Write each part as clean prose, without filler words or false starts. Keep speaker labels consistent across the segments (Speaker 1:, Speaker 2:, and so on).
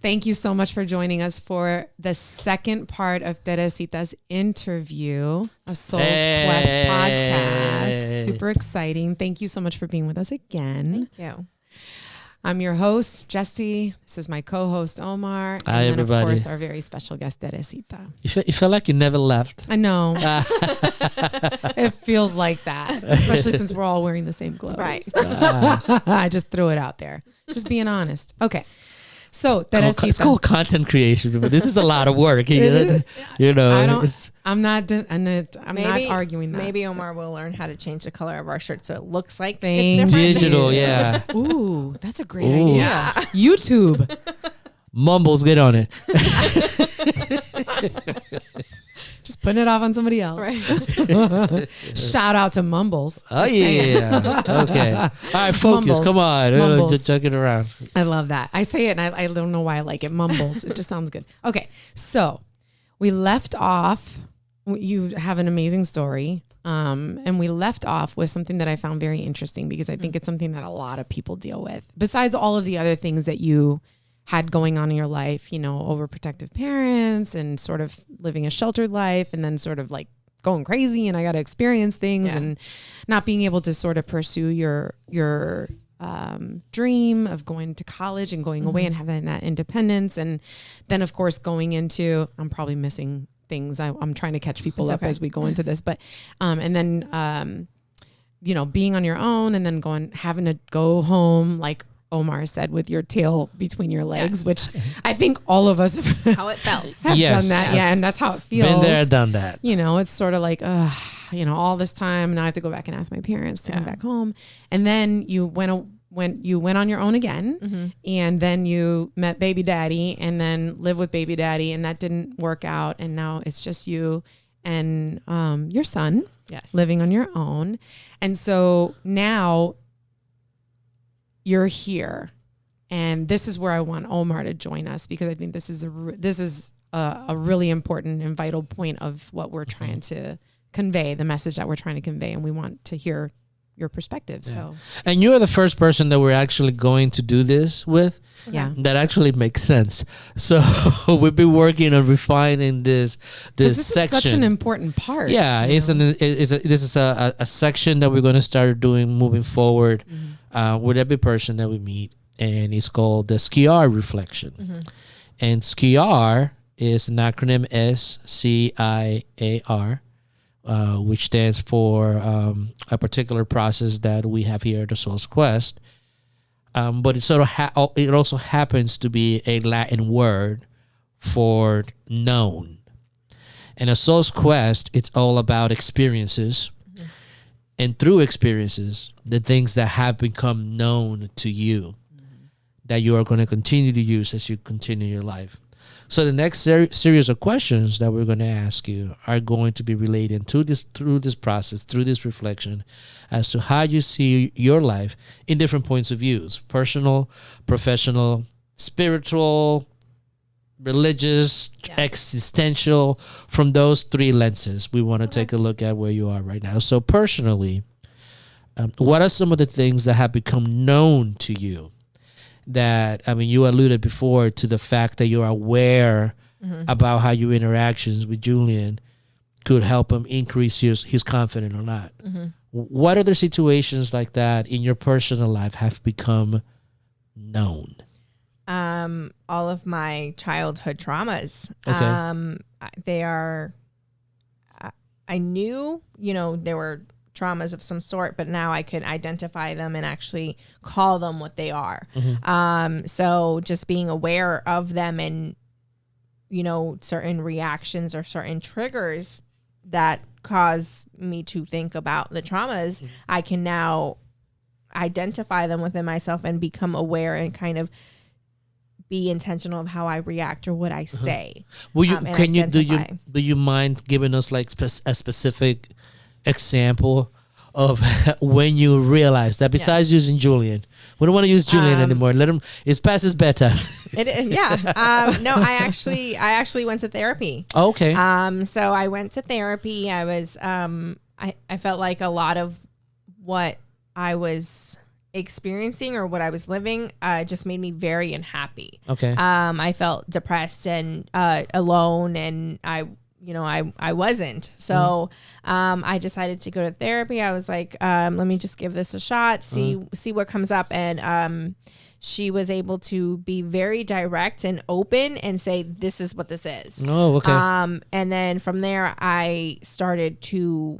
Speaker 1: Thank you so much for joining us for the second part of Teresita's interview, a Soul's Quest podcast. Super exciting. Thank you so much for being with us again.
Speaker 2: Thank you.
Speaker 1: I'm your host, Jessie. This is my co-host, Omar. And
Speaker 3: Hi,
Speaker 1: then,
Speaker 3: everybody.
Speaker 1: Of course, our very special guest, Teresita.
Speaker 3: You feel like you never left.
Speaker 1: I know. It feels like that, especially since we're all wearing the same clothes.
Speaker 2: Right.
Speaker 1: I just threw it out there. Just being honest. Okay. So, Teresita.
Speaker 3: It's called content creation, but this is a lot of work. You know,
Speaker 1: I'm not arguing that.
Speaker 2: Maybe Omar will learn how to change the color of our shirt so it looks like
Speaker 1: Thank
Speaker 2: it's different.
Speaker 3: digital, yeah.
Speaker 1: Ooh, that's a great idea.
Speaker 2: Yeah.
Speaker 1: YouTube.
Speaker 3: Mumbles, get on it.
Speaker 1: Just putting it off on somebody else.
Speaker 2: Right.
Speaker 1: Shout out to Mumbles.
Speaker 3: Oh, yeah. Okay. All right, focus.
Speaker 1: Mumbles.
Speaker 3: Come on.
Speaker 1: Mumbles.
Speaker 3: Just chuck it around.
Speaker 1: I love that. I say it and I don't know why I like it. Mumbles. It just sounds good. Okay. So we left off. You have an amazing story. And we left off with something that I found very interesting because I think it's something that a lot of people deal with. Besides all of the other things that you had going on in your life, you know, overprotective parents and sort of living a sheltered life and then sort of like going crazy and I got to experience things and not being able to sort of pursue your dream of going to college and going away and having that independence. And then of course going into, I'm probably missing things. I'm trying to catch people up as we go into this, but, and then, you know, being on your own and then having to go home, like Omar said, with your tail between your legs, which I think all of us
Speaker 2: How it felt.
Speaker 1: have done that. Yeah. And that's how it feels.
Speaker 3: Been there, done that.
Speaker 1: You know, it's sort of like, you know, all this time now I have to go back and ask my parents to come back home. And then you went on your own again and then you met baby daddy and then lived with baby daddy and that didn't work out. And now it's just you and your son living on your own. And so now you're here, and this is where I want Omar to join us because I think this is a really important and vital point of what we're trying to convey, the message that we're trying to convey, and we want to hear your perspective. Yeah. So,
Speaker 3: and you are the first person that we're actually going to do this with.
Speaker 1: Yeah,
Speaker 3: that actually makes sense. So we've been working on refining this section.
Speaker 1: Is such an important part.
Speaker 3: Yeah, this is a section that we're going to start doing moving forward with every person that we meet, and it's called the SCIAR reflection. And SCIAR is an acronym SCIAR. Which stands for a particular process that we have here at the Soul's Quest. But it it also happens to be a Latin word for known. And a Soul's Quest, it's all about experiences. And through experiences, the things that have become known to you that you are going to continue to use as you continue your life. So the next series of questions that we're going to ask you are going to be related through this process, through this reflection, as to how you see your life in different points of views: personal, professional, spiritual, religious, existential. From those three lenses, we want to take a look at where you are right now. So personally, what are some of the things that have become known to you? That, I mean, you alluded before to the fact that you're aware about how your interactions with Julian could help him increase his confidence or not. What other situations like that in your personal life have become known?
Speaker 2: All of my childhood traumas.
Speaker 3: Okay.
Speaker 2: They are, I knew, you know, there were traumas of some sort, but now I could identify them and actually call them what they are. So just being aware of them and, you know, certain reactions or certain triggers that cause me to think about the traumas, I can now identify them within myself and become aware and kind of be intentional of how I react or what I say.
Speaker 3: Will you, do you mind giving us like a specific example of when you realize that besides using Julian, we don't want to use Julian anymore. Let him, it's past his bedtime.
Speaker 2: No, I actually went to therapy.
Speaker 3: Okay.
Speaker 2: So I went to therapy. I was, I felt like a lot of what I was experiencing or what I was living just made me very unhappy.
Speaker 3: Okay.
Speaker 2: I felt depressed and alone, and I wasn't. So I decided to go to therapy. I was like, let me just give this a shot, see what comes up. And she was able to be very direct and open and say, this is what this is.
Speaker 3: Oh, okay.
Speaker 2: And then from there, I started to,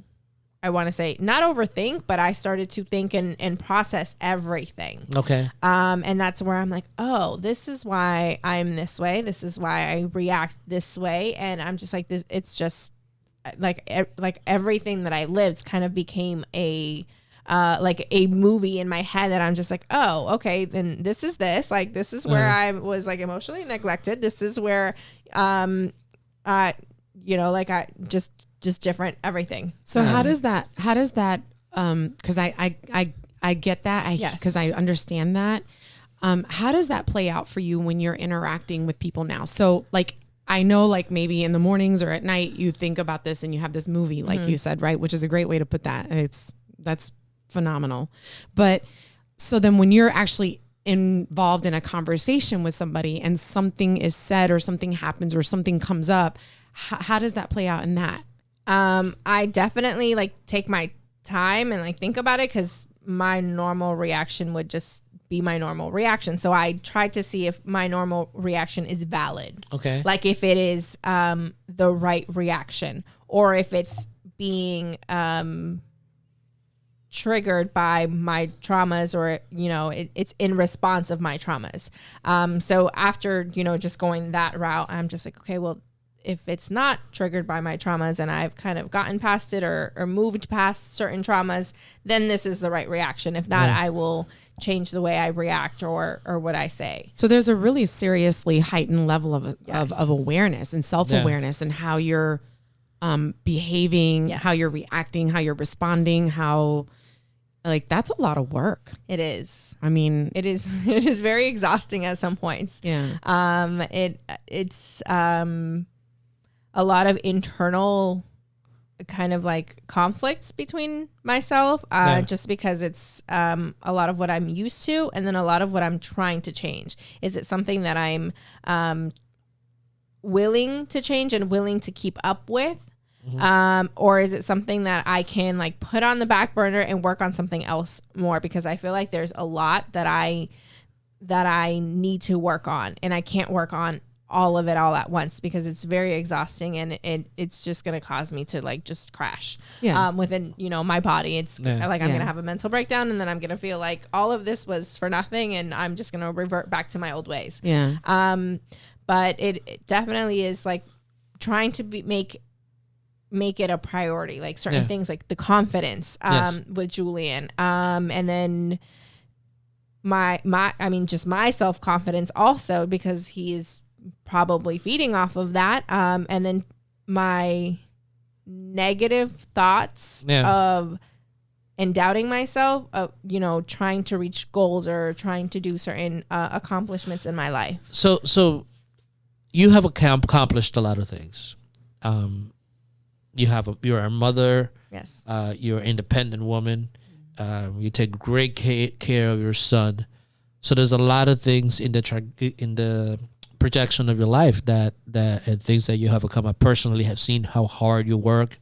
Speaker 2: I want to say, not overthink, but I started to think and process everything.
Speaker 3: Okay.
Speaker 2: And that's where I'm like, oh, this is why I'm this way. This is why I react this way. And I'm just like this. It's just like everything that I lived kind of became like a movie in my head that I'm just like, oh, okay, then this is like, this is where I was like emotionally neglected. This is where, like I just different everything.
Speaker 1: So how does that, cause I get that.
Speaker 2: Yes.
Speaker 1: Cause I understand that. How does that play out for you when you're interacting with people now? So like, I know like maybe in the mornings or at night you think about this and you have this movie, like you said, right? Which is a great way to put that. That's phenomenal. But so then when you're actually involved in a conversation with somebody and something is said or something happens or something comes up, how does that play out in that?
Speaker 2: I definitely like take my time and like think about it, because my normal reaction would just be my normal reaction. So I try to see if my normal reaction is valid.
Speaker 3: Okay.
Speaker 2: Like if it is the right reaction, or if it's being triggered by my traumas, or it's in response of my traumas. So after just going that route, I'm just like, okay, well, if it's not triggered by my traumas and I've kind of gotten past it or moved past certain traumas, then this is the right reaction. If not, I will change the way I react or what I say.
Speaker 1: So there's a really seriously heightened level of awareness and self-awareness and how you're behaving, how you're reacting, how you're responding, how like that's a lot of work.
Speaker 2: It is.
Speaker 1: I mean,
Speaker 2: it is very exhausting at some points.
Speaker 1: Yeah.
Speaker 2: It's a lot of internal kind of like conflicts between myself, just because it's a lot of what I'm used to, and then a lot of what I'm trying to change. Is it something that I'm willing to change and willing to keep up with? Or is it something that I can like put on the back burner and work on something else more? Because I feel like there's a lot that I need to work on, and I can't work on all of it all at once because it's very exhausting, and it's just going to cause me to like just crash within, my body. It's like, I'm going to have a mental breakdown, and then I'm going to feel like all of this was for nothing, and I'm just going to revert back to my old ways.
Speaker 1: Yeah.
Speaker 2: But it definitely is like trying to make it a priority, like certain things like the confidence with Julian, and then just my self-confidence also, because he is probably feeding off of that, and then my negative thoughts of and doubting myself of trying to reach goals or trying to do certain accomplishments in my life.
Speaker 3: So you have accomplished a lot of things. You're a mother.
Speaker 2: Yes.
Speaker 3: You're an independent woman. You take great care of your son. So there's a lot of things in the projection of your life that and things that you have come. I personally have seen how hard you work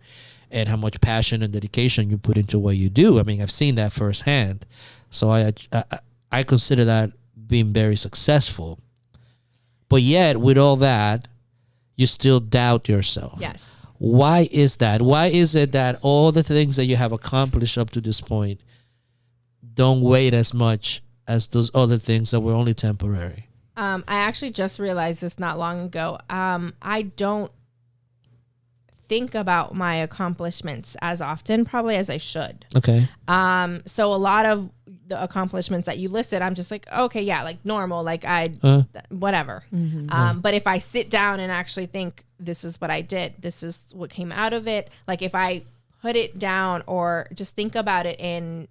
Speaker 3: and how much passion and dedication you put into what you do. I mean, I've seen that firsthand. So I consider that being very successful. But yet, with all that, you still doubt yourself.
Speaker 2: Yes.
Speaker 3: Why is that? Why is it that all the things that you have accomplished up to this point don't weigh as much as those other things that were only temporary?
Speaker 2: I actually just realized this not long ago. I don't think about my accomplishments as often, probably as I should.
Speaker 3: Okay.
Speaker 2: So a lot of the accomplishments that you listed, I'm just like, okay, yeah, like normal, like whatever. Mm-hmm. But if I sit down and actually think, this is what I did, this is what came out of it. Like if I put it down or just think about it in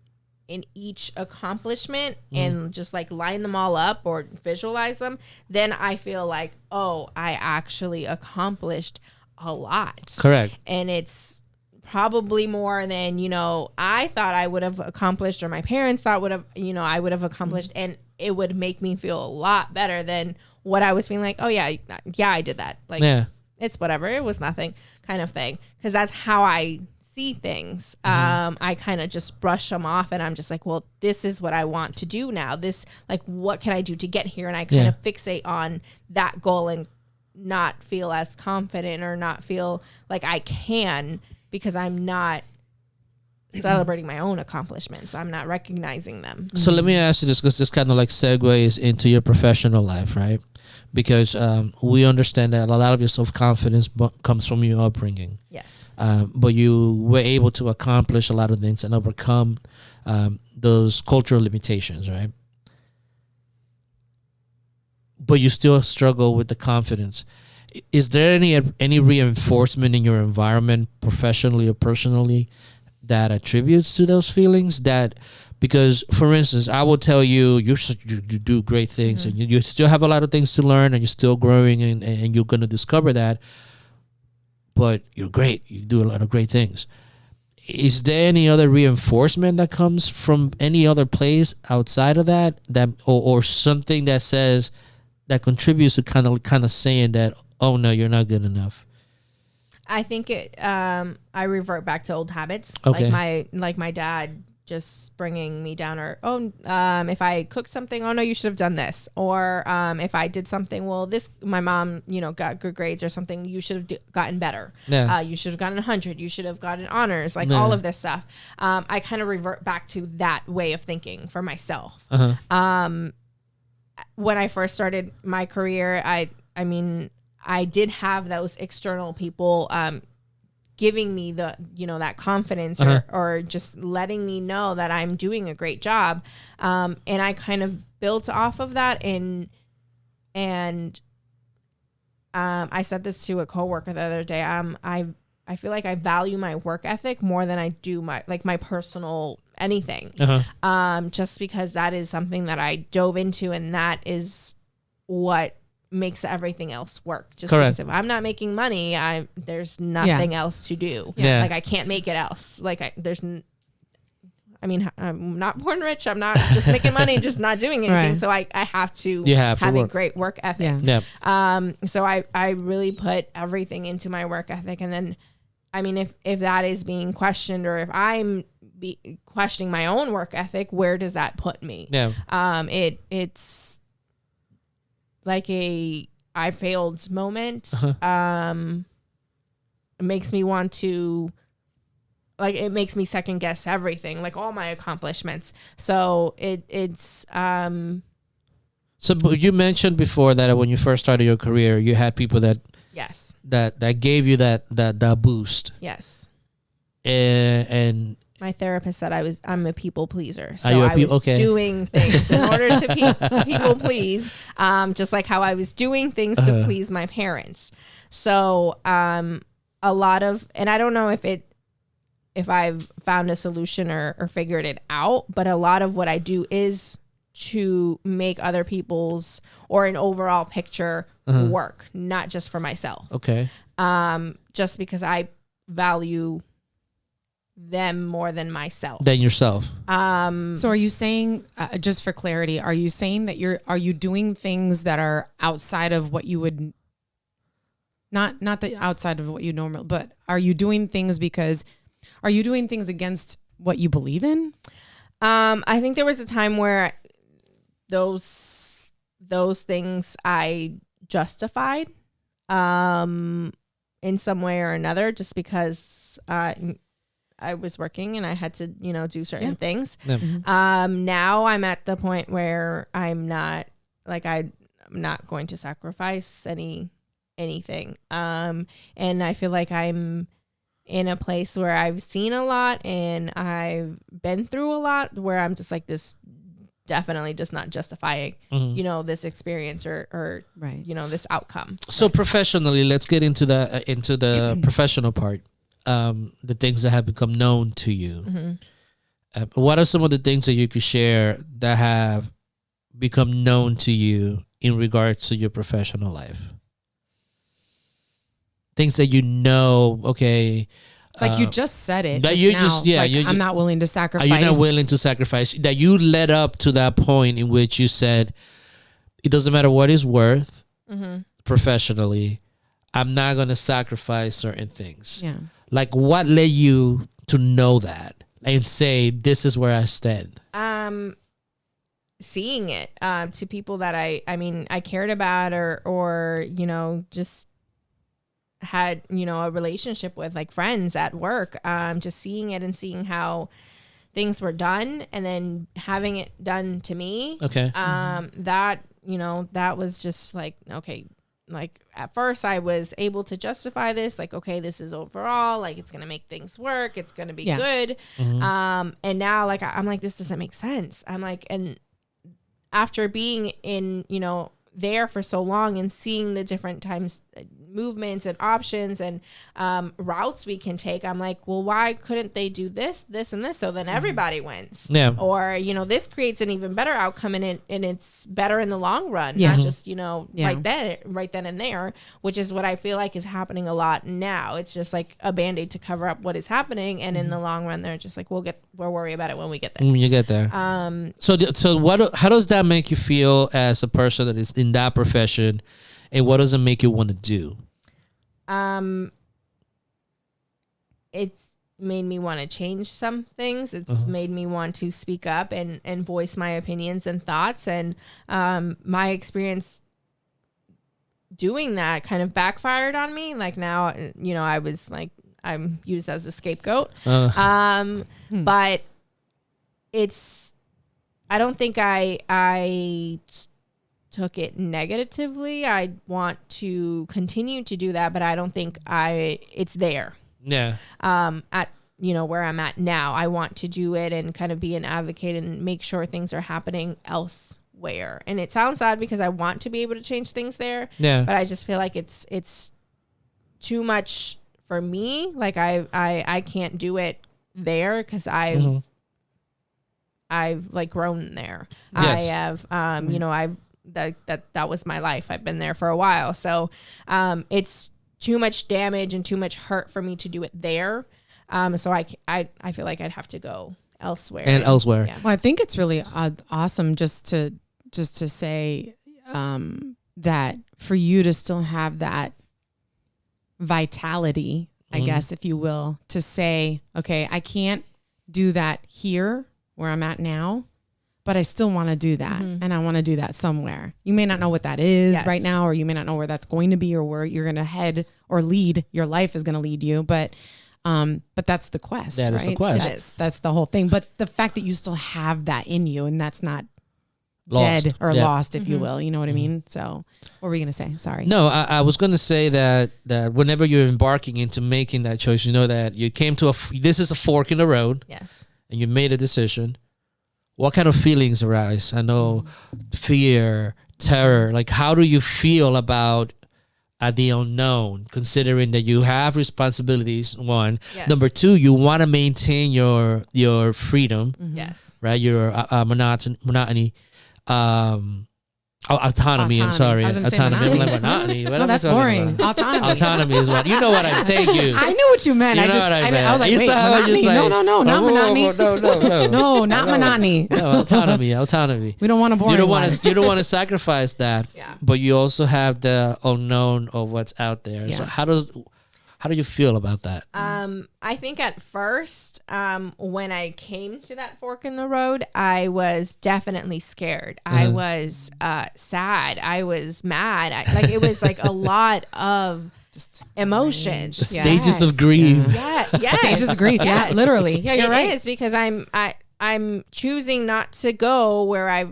Speaker 2: each accomplishment and just like line them all up or visualize them, then I feel like, oh, I actually accomplished a lot.
Speaker 3: Correct.
Speaker 2: And it's probably more than, I thought I would have accomplished, or my parents thought I would have accomplished. And it would make me feel a lot better than what I was feeling like, oh yeah, I did that. Like, it's whatever. It was nothing kind of thing. Cause that's how I see things. I kind of just brush them off, and I'm just like, well, this is what I want to do now. This, like, what can I do to get here? And I kind of fixate on that goal and not feel as confident, or not feel like I can, because I'm not celebrating my own accomplishments. I'm not recognizing them.
Speaker 3: So let me ask you this, because this kind of like segues into your professional life, right? Because we understand that a lot of your self-confidence comes from your upbringing.
Speaker 2: Yes.
Speaker 3: But you were able to accomplish a lot of things and overcome those cultural limitations, right? But you still struggle with the confidence. Is there any reinforcement in your environment, professionally or personally, that attributes to those feelings? Because, for instance, I will tell you, you do great things, and you still have a lot of things to learn, and you're still growing, and you're going to discover that. But you're great. You do a lot of great things. Is there any other reinforcement that comes from any other place outside of that or something that says, that contributes to kind of saying that, oh no, you're not good enough?
Speaker 2: I think I revert back to old habits.
Speaker 3: Okay.
Speaker 2: Like my dad just bringing me down, or if I cooked something, oh no, you should have done this, or if I did something, well, this, my mom got good grades or something, you should have gotten better. You should have gotten 100, you should have gotten honors, like all of this stuff. I kind of revert back to that way of thinking for myself. When I first started my career, I mean I did have those external people giving me the, that confidence, or just letting me know that I'm doing a great job. And I kind of built off of that. And I said this to a coworker the other day. I feel like I value my work ethic more than I do my personal anything. Just because that is something that I dove into, and that is what makes everything else work. Just because if I'm not making money, there's nothing else to do. Like, I can't make it else. Like, I'm not born rich. I'm not just making money and just not doing anything. So I have to have a great work ethic. So I really put everything into my work ethic. And then, I mean, if that is being questioned, or if I'm questioning my own work ethic, where does that put me? It's like I failed moment. It makes me want to, it makes me second guess everything, like all my accomplishments. So it's
Speaker 3: So you mentioned before that when you first started your career, you had people that that gave you that boost.
Speaker 2: Yes.
Speaker 3: And
Speaker 2: my therapist said I'm a people pleaser. So I was doing things in order to people please, just like how I was doing things to please my parents. So a lot of, and I don't know if I've found a solution or figured it out, but a lot of what I do is to make other people's, or an overall picture work, not just for myself.
Speaker 3: Okay.
Speaker 2: Just because I value them more than myself.
Speaker 3: Than yourself.
Speaker 1: So are you saying, just for clarity, are you saying that are you doing things that are outside of what you would, not the outside of what you normally, but are you doing things against what you believe in?
Speaker 2: I think there was a time where those things I justified in some way or another, just because I was working and I had to, do certain things. Now I'm at the point where I'm not going to sacrifice anything. And I feel like I'm in a place where I've seen a lot and I've been through a lot, where I'm just like, this definitely does not justify, this experience or this outcome.
Speaker 3: So professionally, let's get into the professional part. The things that have become known to you. What are some of the things that you could share that have become known to you in regards to your professional life? Things that
Speaker 1: Like you just said it.
Speaker 3: That
Speaker 1: just
Speaker 3: you
Speaker 1: now.
Speaker 3: just yeah.
Speaker 1: Like,
Speaker 3: I'm
Speaker 1: not willing to sacrifice.
Speaker 3: You're not willing to sacrifice. That you led up to that point in which you said, it doesn't matter what it's worth professionally. I'm not going to sacrifice certain things.
Speaker 1: Yeah.
Speaker 3: Like what led you to know that and say, this is where I stand?
Speaker 2: Seeing it to people that I cared about or just had a relationship with, like friends at work, just seeing it and seeing how things were done and then having it done to me.
Speaker 3: Okay.
Speaker 2: That was just like, okay, like at first I was able to justify this, like, okay, this is overall, like it's going to make things work. It's going to be good. And now like, I'm like, this doesn't make sense. I'm like, and after being in, there for so long and seeing the different times movements and options and routes we can take, I'm like, well, why couldn't they do this and this? So then everybody wins.
Speaker 3: Yeah.
Speaker 2: Or, this creates an even better outcome and it's better in the long run, not just, right then and there, which is what I feel like is happening a lot now. It's just like a Band-Aid to cover up what is happening. And in the long run, they're just like, we'll worry about it when we get there.
Speaker 3: When you get there. How does that make you feel as a person that is in that profession, and what does it make you want to do?
Speaker 2: It's made me want to change some things. It's made me want to speak up and voice my opinions and thoughts. And my experience doing that kind of backfired on me. Like now, I was like, I'm used as a scapegoat. But I don't think I took it negatively. I want to continue to do that, but I don't think it's there.
Speaker 3: Yeah.
Speaker 2: At where I'm at now, I want to do it and kind of be an advocate and make sure things are happening elsewhere. And it sounds odd because I want to be able to change things there. Yeah. But I just feel like it's too much for me. Like I can't do it there because I've like grown there. Yes. I have that was my life. I've been there for a while. So it's too much damage and too much hurt for me to do it there. So I feel like I'd have to go elsewhere.
Speaker 3: Yeah.
Speaker 1: Well, I think it's really awesome just to say that for you to still have that vitality, I guess, if you will, to say, okay, I can't do that here where I'm at now, but I still want to do that. And I want to do that somewhere. You may not know what that is right now, or you may not know where that's going to be or where you're going to head or lead. Your life is going to lead you, but that's the quest.
Speaker 3: That
Speaker 1: right?
Speaker 3: is the quest.
Speaker 1: That's the whole thing. But the fact that you still have that in you and that's not
Speaker 3: lost.
Speaker 1: Dead or lost, if you will, you know what I mean? So what were you going to say? Sorry.
Speaker 3: No, I was going to say that whenever you're embarking into making that choice, you know that you came to this is a fork in the road.
Speaker 2: Yes.
Speaker 3: And you made a decision. What kind of feelings arise? I know fear, terror. Like, how do you feel about the unknown, considering that you have responsibilities, one. Yes. Number two, you want to maintain your freedom.
Speaker 2: Yes.
Speaker 3: Right? Your monotony. Autonomy. I'm sorry. Autonomy. Monotony.
Speaker 1: No, that's boring. Autonomy.
Speaker 3: Autonomy is what. You know what I. Thank you.
Speaker 1: I knew what you meant. I was like, wait, monotony? No, not monotony. No, not monotony.
Speaker 3: No, autonomy.
Speaker 1: We don't want to boring.
Speaker 3: You don't want to sacrifice that.
Speaker 2: Yeah.
Speaker 3: But you also have the unknown of what's out there. Yeah. So how do you feel about that?
Speaker 2: I think at first, when I came to that fork in the road, I was definitely scared. I was sad. I was mad. It was like a lot of just emotions.
Speaker 3: The stages of grief.
Speaker 2: Yeah. Yes.
Speaker 1: Stages of grief. Yeah, literally. Yeah, you're right.
Speaker 2: It is because I'm choosing not to go where I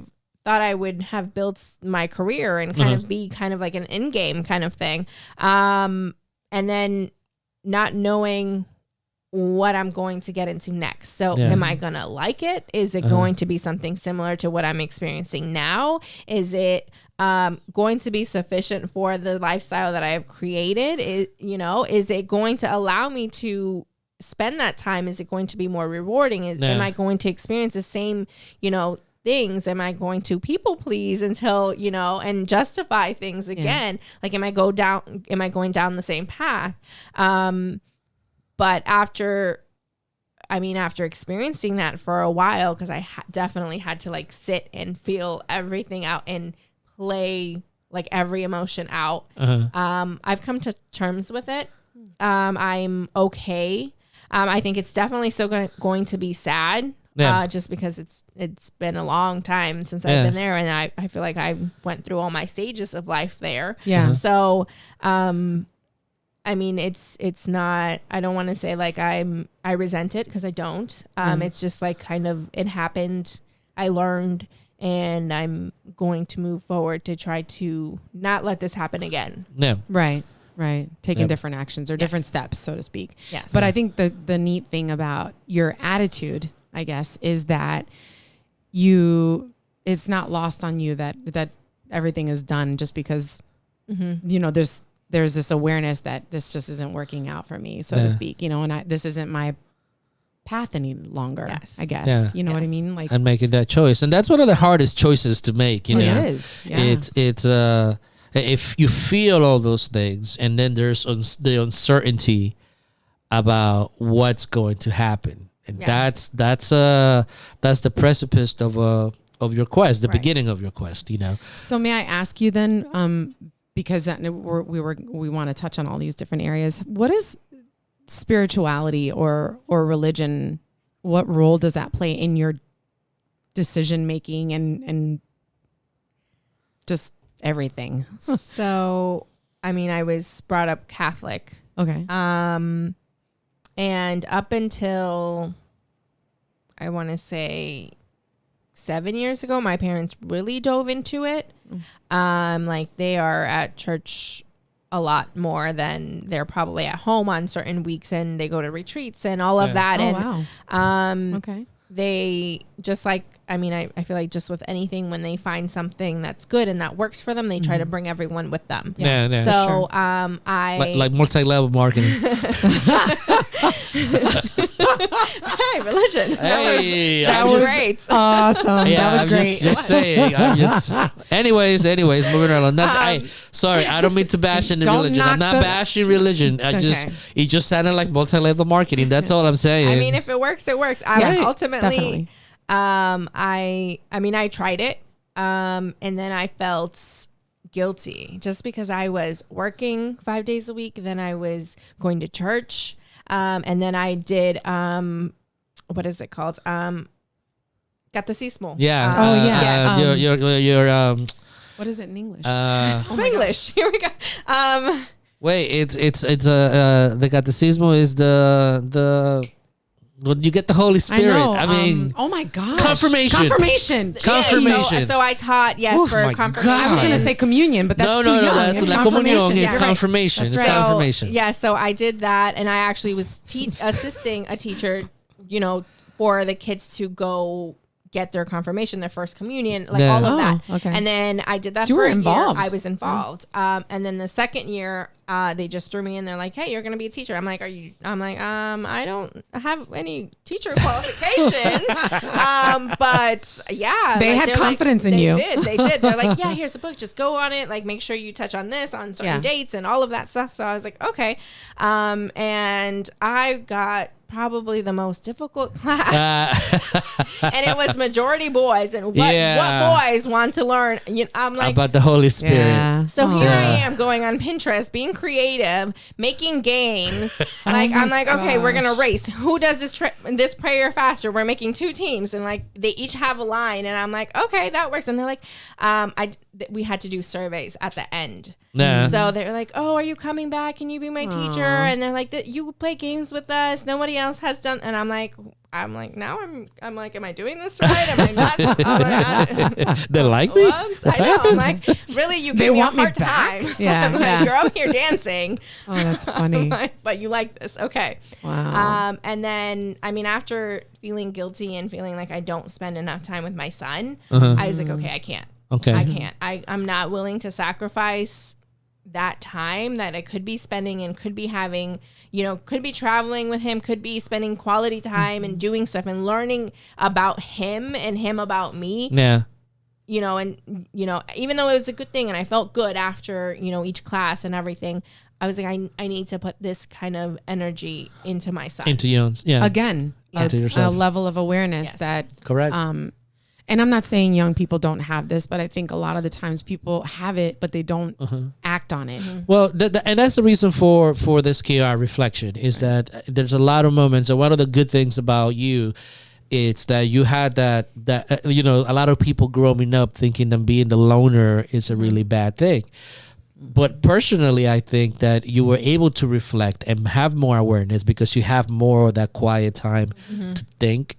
Speaker 2: thought I would have built my career and kind of be kind of like an end game kind of thing. And then not knowing what I'm going to get into next. So am I going to like it? Is it going to be something similar to what I'm experiencing now? Is it going to be sufficient for the lifestyle that I have created? Is it going to allow me to spend that time? Is it going to be more rewarding? Am I going to experience the same, things? Am I going to people please until, and justify things again? Like, am I going down the same path? But after experiencing that for a while, because I definitely had to like sit and feel everything out and play like every emotion out. I've come to terms with it. I'm okay. I think it's definitely still going to be sad. Just because it's been a long time since I've been there, and I feel like I went through all my stages of life there. So I mean, it's not, I don't want to say like I resent it, because I don't. It's just like kind of, it happened, I learned, and I'm going to move forward to try to not let this happen again.
Speaker 1: Right. Taking different actions or different steps, so to speak. But I think the neat thing about your attitude, I guess, is that it's not lost on you that everything is done just because, you know, there's this awareness that this just isn't working out for me, so to speak, you know, and this isn't my path any longer, I guess. You know what I mean? Like, and
Speaker 3: making that choice. And that's one of the hardest choices to make, you know.
Speaker 1: It is.
Speaker 3: It's if you feel all those things, and then there's the uncertainty about what's going to happen. And that's the precipice of your quest, the beginning of your quest, you know.
Speaker 1: So may I ask you then, because we want to touch on all these different areas. What is spirituality or religion? What role does that play in your decision making and just everything?
Speaker 2: So, I mean, I was brought up Catholic.
Speaker 1: Okay.
Speaker 2: And up until, I want to say 7 years ago, my parents really dove into it. Like, they are at church a lot more than they're probably at home on certain weeks, and they go to retreats and all of that.
Speaker 1: Wow.
Speaker 2: They just like, I mean, I feel like just with anything, when they find something that's good and that works for them, they try to bring everyone with them. So, I
Speaker 3: like multi-level marketing.
Speaker 2: Hey, religion. That was great.
Speaker 1: Awesome.
Speaker 3: Yeah,
Speaker 1: that was great.
Speaker 3: Just saying. Anyways, moving on. Sorry, I don't mean to bash any religion. I'm not bashing religion. It just sounded like multi-level marketing. That's all I'm saying.
Speaker 2: I mean, if it works, it works. Ultimately, definitely. I tried it. And then I felt guilty just because I was working 5 days a week. Then I was going to church. And then I did, what is it called? Catecismo.
Speaker 3: Yeah. Your
Speaker 1: what is it in English?
Speaker 2: English. Here we go.
Speaker 3: Wait, it's the Catecismo is the well, you get the Holy Spirit. I mean,
Speaker 1: oh my gosh.
Speaker 3: Confirmation.
Speaker 2: So I taught, for confirmation.
Speaker 1: I was going to say communion, but that's too young.
Speaker 3: No, that's la comunión. It's confirmation. It's confirmation.
Speaker 2: So I did that, and I actually was assisting a teacher, you know, for the kids to go get their confirmation, their first communion, like all of that. Okay. And then I did that for a year. I was involved. And then the second year, they just threw me in. They're like, "Hey, you're going to be a teacher." I'm like, I don't have any teacher qualifications. But yeah.
Speaker 1: They had confidence in you.
Speaker 2: They did. They're like, "Yeah, here's a book. Just go on it. Like, make sure you touch on this on certain dates and all of that stuff." So I was like, okay. And I got probably the most difficult class. And it was majority boys. And what boys want to learn? You know, I'm like,
Speaker 3: about the Holy Spirit.
Speaker 1: Yeah.
Speaker 2: So here I am going on Pinterest, being creative, making games. Like, I'm like, okay, we're going to race. Who does this prayer faster? We're making 2 teams. And like, they each have a line. And I'm like, okay, that works. And they're like, we had to do surveys at the end.
Speaker 3: Yeah.
Speaker 2: So they're like, oh, are you coming back? Can you be my teacher? And they're like, you play games with us. Nobody else has done. And I'm like, now I'm like, am I doing this right? Am I not?
Speaker 3: They like me?
Speaker 2: Whoops, I know. I'm like, really? You give me a hard time.
Speaker 1: Yeah.
Speaker 2: Like, you're out here dancing.
Speaker 1: Oh, that's funny.
Speaker 2: But you like this. Okay.
Speaker 1: Wow.
Speaker 2: And then, I mean, after feeling guilty and feeling like I don't spend enough time with my son, I was like, okay, I can't.
Speaker 3: Okay.
Speaker 2: I can't. I'm not willing to sacrifice that time that I could be spending and could be having, you know, could be traveling with him, could be spending quality time and doing stuff and learning about him and him about me.
Speaker 3: Yeah.
Speaker 2: You know, and, you know, even though it was a good thing and I felt good after, you know, each class and everything, I was like, I need to put this kind of energy into my son.
Speaker 3: Into your own, yeah.
Speaker 1: Again,
Speaker 3: Into
Speaker 1: a
Speaker 3: yourself.
Speaker 1: level of awareness
Speaker 2: Yes.
Speaker 1: that
Speaker 3: Correct.
Speaker 1: and I'm not saying young people don't have this, but I think a lot of the times people have it, but they don't act on it.
Speaker 3: Well, and that's the reason for this KR reflection is that there's a lot of moments, and one of the good things about you, it's that you had that a lot of people growing up thinking that being the loner is a really bad thing. But personally, I think that you were able to reflect and have more awareness because you have more of that quiet time to think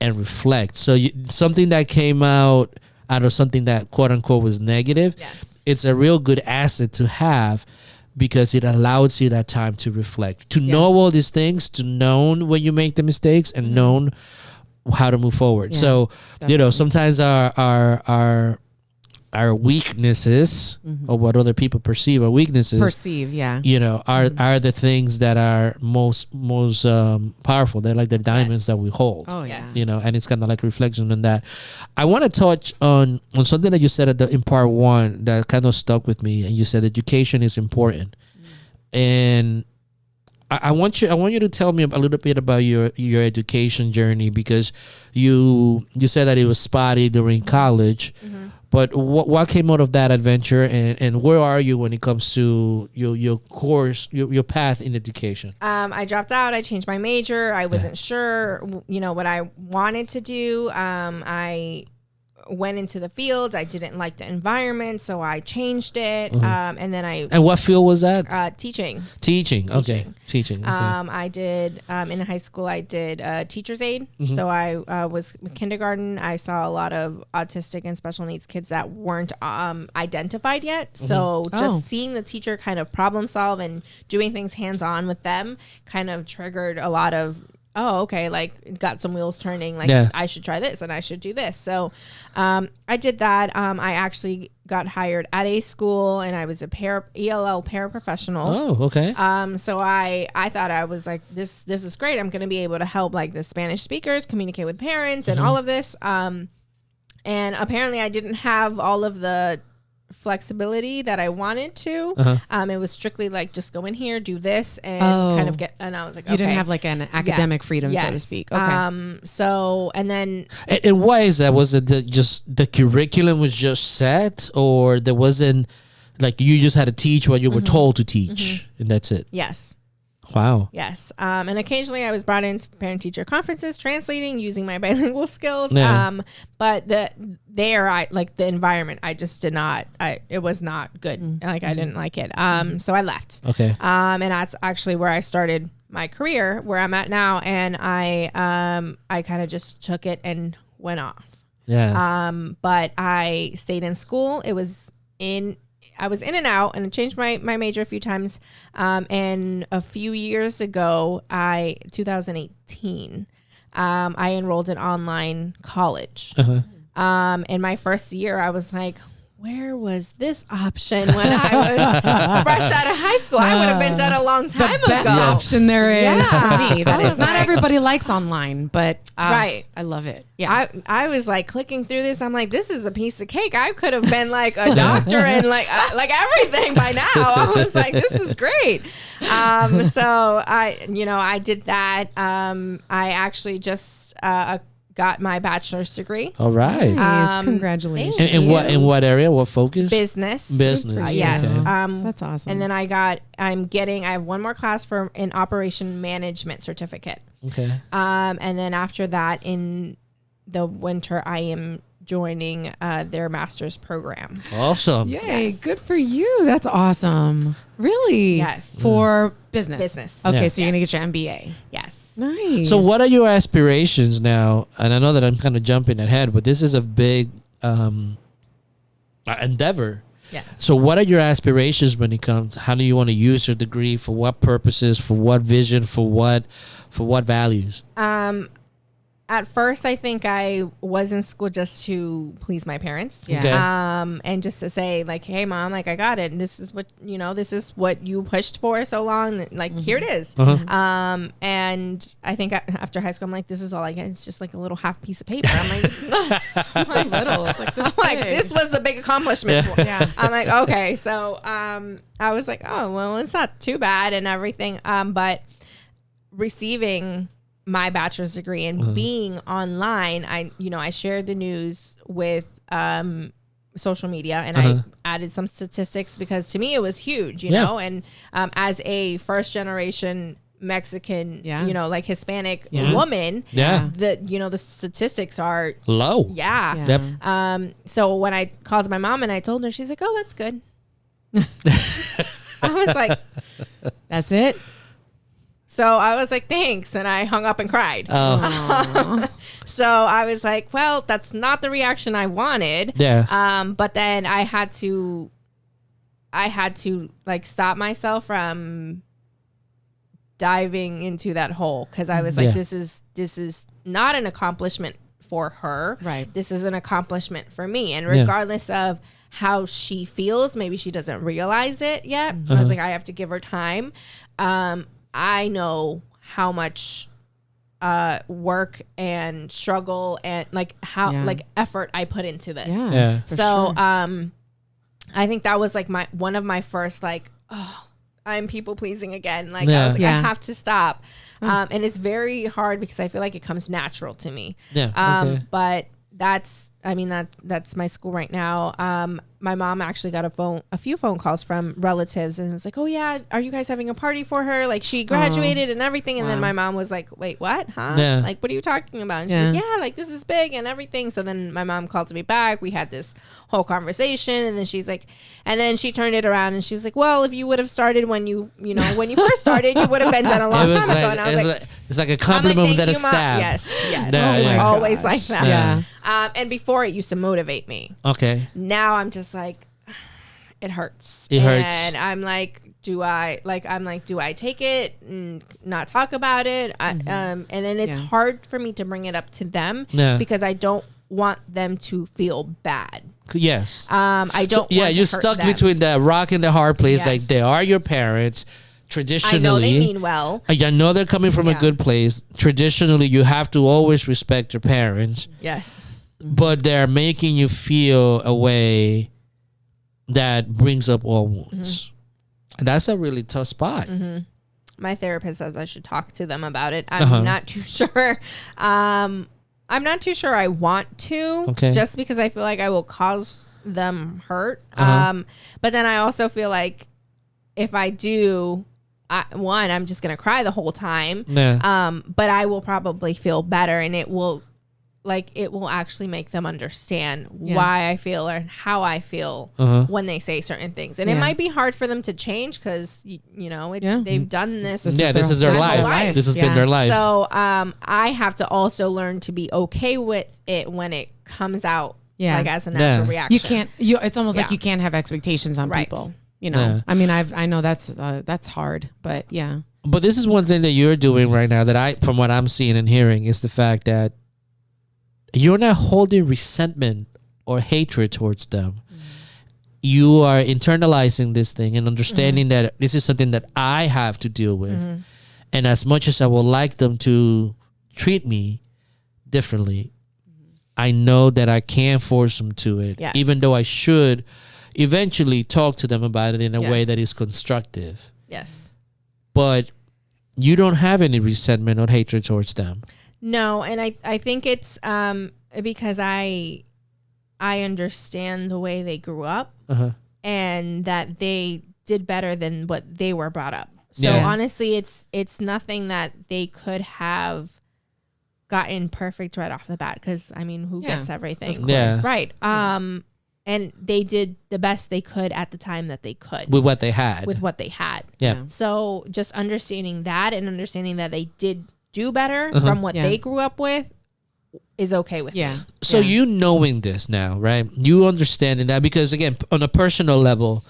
Speaker 3: and reflect. So something that came out of something that quote unquote was negative,
Speaker 2: Yes.
Speaker 3: it's a real good asset to have because it allows you that time to reflect, to know all these things, to know when you make the mistakes and know how to move forward.
Speaker 1: Yeah,
Speaker 3: So,
Speaker 1: definitely.
Speaker 3: sometimes our weaknesses or what other people perceive are weaknesses,
Speaker 1: Yeah.
Speaker 3: are the things that are most powerful. They're like the diamonds that we hold.
Speaker 1: Oh yeah.
Speaker 2: Yes.
Speaker 3: And it's kind of like reflection on that. I want to touch on something that you said in part one that kind of stuck with me, and you said education is important, and I want you to tell me a little bit about your education journey, because you said that it was spotty during college. But what came out of that adventure, and where are you when it comes to your course, your path in education?
Speaker 2: I dropped out. I changed my major. I wasn't sure, what I wanted to do. I went into the field. I didn't like the environment, so I changed it. And then
Speaker 3: And what field was that?
Speaker 2: Teaching.
Speaker 3: Teaching. Okay. Teaching. Okay.
Speaker 2: I did in high school. I did teacher's aid. So I was kindergarten. I saw a lot of autistic and special needs kids that weren't identified yet. So just seeing the teacher kind of problem solve and doing things hands on with them kind of triggered a lot of, like got some wheels turning. Like I should try this and I should do this. So I did that. I actually got hired at a school, and I was a ELL paraprofessional.
Speaker 3: Oh, okay.
Speaker 2: So I thought I was like, this is great. I'm going to be able to help like the Spanish speakers communicate with parents and all of this. And apparently I didn't have all of the flexibility that I wanted to. It was strictly like, just go in here, do this, and kind of get, and I was like,
Speaker 1: You didn't have like an academic freedom, so to speak. Okay.
Speaker 2: So, and then
Speaker 3: And why is that? Was it just the curriculum was just set, or there wasn't, like, you just had to teach what you were told to teach, and that's it?
Speaker 2: yes.
Speaker 3: Wow.
Speaker 2: Yes. And occasionally I was brought into parent-teacher conferences, translating, using my bilingual skills.
Speaker 3: Yeah.
Speaker 2: But the environment, I just did not, it was not good. Like, I didn't like it. So I left.
Speaker 3: Okay.
Speaker 2: And that's actually where I started my career, where I'm at now. And I kind of just took it and went off.
Speaker 3: Yeah.
Speaker 2: But I stayed in school. I was in and out, and I changed my major a few times. And a few years ago, 2018, I enrolled in online college. And my first year, I was like, where was this option when I was fresh out of high school? I would have been done a long time ago.
Speaker 1: Best option there is.
Speaker 2: Yeah.
Speaker 1: Honey, that
Speaker 2: I
Speaker 1: is
Speaker 2: was
Speaker 1: not
Speaker 2: like-
Speaker 1: everybody likes online, but
Speaker 2: Right.
Speaker 1: I love it. Yeah.
Speaker 2: I was like clicking through this. I'm like, this is a piece of cake. I could have been like a doctor and like everything by now. I was like, this is great. So I did that. I actually just got my bachelor's degree.
Speaker 3: All right.
Speaker 1: Nice. Congratulations.
Speaker 2: thank
Speaker 3: In what area? What focus?
Speaker 2: Business.
Speaker 3: Business.
Speaker 2: Yes.
Speaker 3: Okay.
Speaker 1: That's awesome.
Speaker 2: And then I have one more class for an operation management certificate.
Speaker 3: Okay.
Speaker 2: And then after that, in the winter, I am joining their master's program.
Speaker 3: Awesome.
Speaker 1: Yay, good for you. That's awesome. Really?
Speaker 2: Yes.
Speaker 1: For business.
Speaker 2: Business.
Speaker 1: Okay,
Speaker 3: Yeah.
Speaker 1: so you're going to get your MBA.
Speaker 2: Yes.
Speaker 1: Nice.
Speaker 3: So what are your aspirations now? And I know that I'm kind of jumping ahead, but this is a big endeavor.
Speaker 2: Yes.
Speaker 3: So what are your aspirations when it comes? How do you want to use your degree? For what purposes? For what vision? For what values?
Speaker 2: at first, I think I was in school just to please my parents.
Speaker 1: Yeah.
Speaker 3: Okay.
Speaker 2: And just to say like, hey mom, like I got it. And this is what, this is what you pushed for so long. Like, here it is. And I think after high school, I'm like, this is all I get. It's just like a little half piece of paper. I'm like, this is not so little. It's like this was the big accomplishment. Yeah. I'm like, okay. So, I was like, oh, well, it's not too bad and everything. But receiving my bachelor's degree and being online, I shared the news with social media, and I added some statistics because to me it was huge, you know, and as a first generation Mexican, like Hispanic woman, the statistics are
Speaker 3: low.
Speaker 2: Yeah.
Speaker 3: Yep.
Speaker 2: So when I called my mom and I told her, she's like, oh, that's good. I was like,
Speaker 1: that's it.
Speaker 2: So I was like, thanks. And I hung up and cried.
Speaker 3: Oh.
Speaker 2: So I was like, well, that's not the reaction I wanted.
Speaker 3: Yeah.
Speaker 2: But then I had to like stop myself from diving into that hole. Cause I was like, this is not an accomplishment for her.
Speaker 1: Right.
Speaker 2: This is an accomplishment for me. And regardless of how she feels, maybe she doesn't realize it yet. I was like, I have to give her time. I know how much work and struggle and like how like effort I put into this.
Speaker 3: Yeah.
Speaker 2: So I think that was like one of my first like, oh, I'm people pleasing again. Like I was like, I have to stop. And it's very hard because I feel like it comes natural to me.
Speaker 3: Yeah.
Speaker 2: But that's my school right now. My mom actually got a few phone calls from relatives, and it's like, oh yeah, are you guys having a party for her? Like she graduated and everything. And then my mom was like, wait, what? Huh? Yeah. Like, what are you talking about? And she's like, yeah, like this is big and everything. So then my mom called me back. We had this whole conversation, and then she's like, and then she turned it around and she was like, well, if you would have started when you first started, you would have been done a long time ago. And I was like,
Speaker 3: it's like a compliment without a stab.
Speaker 2: Yes.
Speaker 3: It's
Speaker 2: always like that.
Speaker 1: Yeah.
Speaker 2: And before it used to motivate me.
Speaker 3: Okay.
Speaker 2: Now I'm just like, it hurts.
Speaker 3: It hurts.
Speaker 2: And I'm like, do I take it and not talk about it? And then it's hard for me to bring it up to them because I don't want them to feel bad.
Speaker 3: Yes.
Speaker 2: I don't.
Speaker 3: So,
Speaker 2: want
Speaker 3: you're
Speaker 2: to hurt
Speaker 3: stuck
Speaker 2: them.
Speaker 3: between the rock and the hard place.
Speaker 2: Yes.
Speaker 3: Like they are your parents. Traditionally,
Speaker 2: I know they mean well.
Speaker 3: I know they're coming from a good place. Traditionally, you have to always respect your parents.
Speaker 2: Yes.
Speaker 3: But they're making you feel a way that brings up all wounds. And that's a really tough spot.
Speaker 2: My therapist says I should talk to them about it. I'm not too sure. I'm not too sure I want to, just because I feel like I will cause them hurt. But then I also feel like if I do, I'm just going to cry the whole time. But I will probably feel better, and it will actually make them understand why I feel or how I feel when they say certain things. And it might be hard for them to change because, they've done this.
Speaker 3: This is their life. This has been their life.
Speaker 2: So I have to also learn to be okay with it when it comes out like as a natural reaction.
Speaker 1: You can't, it's almost like you can't have expectations on people. I mean, I know that's hard, but yeah.
Speaker 3: But this is one thing that you're doing right now that from what I'm seeing and hearing is the fact that you're not holding resentment or hatred towards them. You are internalizing this thing and understanding that this is something that I have to deal with. And as much as I would like them to treat me differently, I know that I can't force them to it, even though I should eventually talk to them about it in a way that is constructive.
Speaker 2: Yes.
Speaker 3: But you don't have any resentment or hatred towards them.
Speaker 2: No, and I think it's because I understand the way they grew up and that they did better than what they were brought up. So honestly, it's nothing that they could have gotten perfect right off the bat because, I mean, who gets everything?
Speaker 1: Of course.
Speaker 2: Right. And they did the best they could at the time that they could.
Speaker 3: With what they had.
Speaker 2: Yeah. So just understanding that and understanding that they did do better from what they grew up with is okay with me.
Speaker 3: So you knowing this now, right? You understanding that because again, on a personal level,